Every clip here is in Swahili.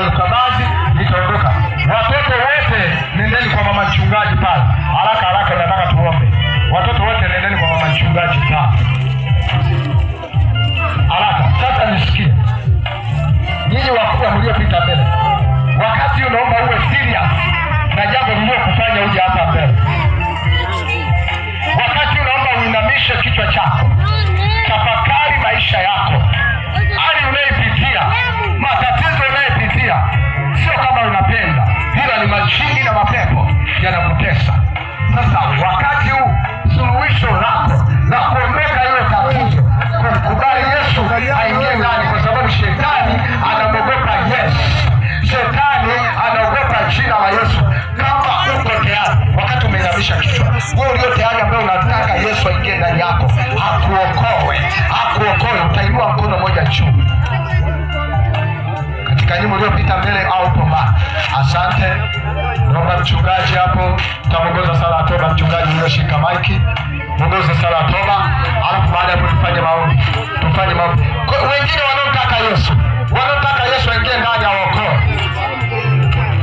Ukamazi, nitaondoka. Watoto wote nendeni kwa mama mchungaji pale. Haraka nataka tuombe. Watoto wote nendeni kwa mama mchungaji pale. Haraka. Sasa nisikie. Nyinyi wakubwa mliopita mbele. Wakati unaomba uwe serious na jambo lililokufanya uje hapa mbele. Wakati unaomba uinamishe kichwa chako. Tafakari maisha yako. Hali unayopitia, matatizo unayopitia, sio kama unapenda, ila ni majini na mapepo yanakutesa. Sasa wakati huu suluhisho lako la kuondoka ile tatizo, kumkubali Yesu aingie ndani, kwa sababu shetani anaogopa Yesu. Shetani anaogopa jina la Yesu. Kama uko tayari, wakati umeinamisha kichwa, wewe ulio tayari ambaye unataka Yesu aingie ndani yako, akuokoe, utainua mkono mmoja juu. Katika nyimbo iliyopita mbele au pomba. Asante. Naomba mchungaji hapo, tutaongoza sala ya toba. Mchungaji ulioshika maiki, ongoza sala ya toba, alafu baada hapo tufanye maombi. Wengine wanaotaka Yesu aingie ndani ya wokovu.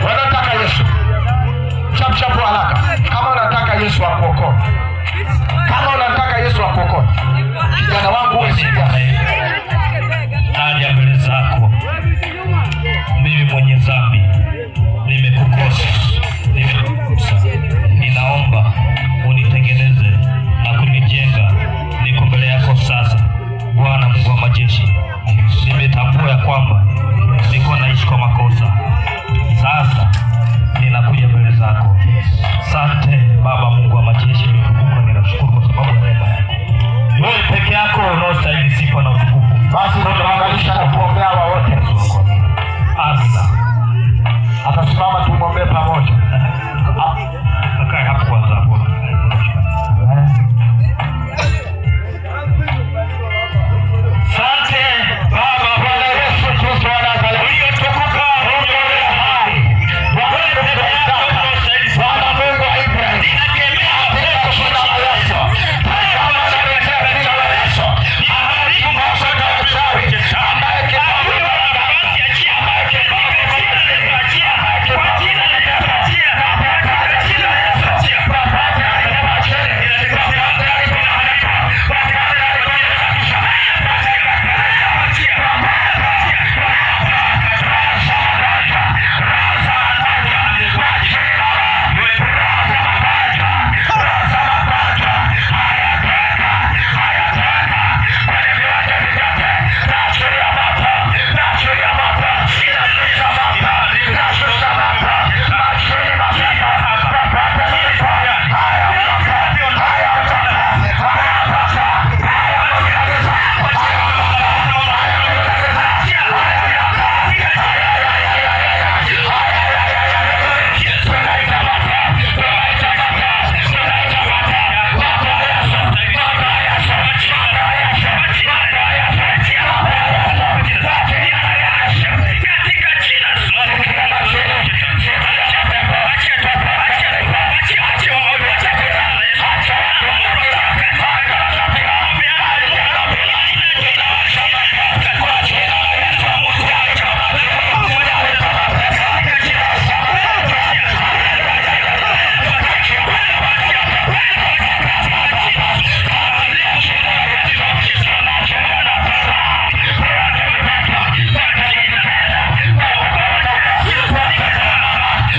Wanaotaka Yesu. Chap haraka. Kama unataka Yesu akuokoe,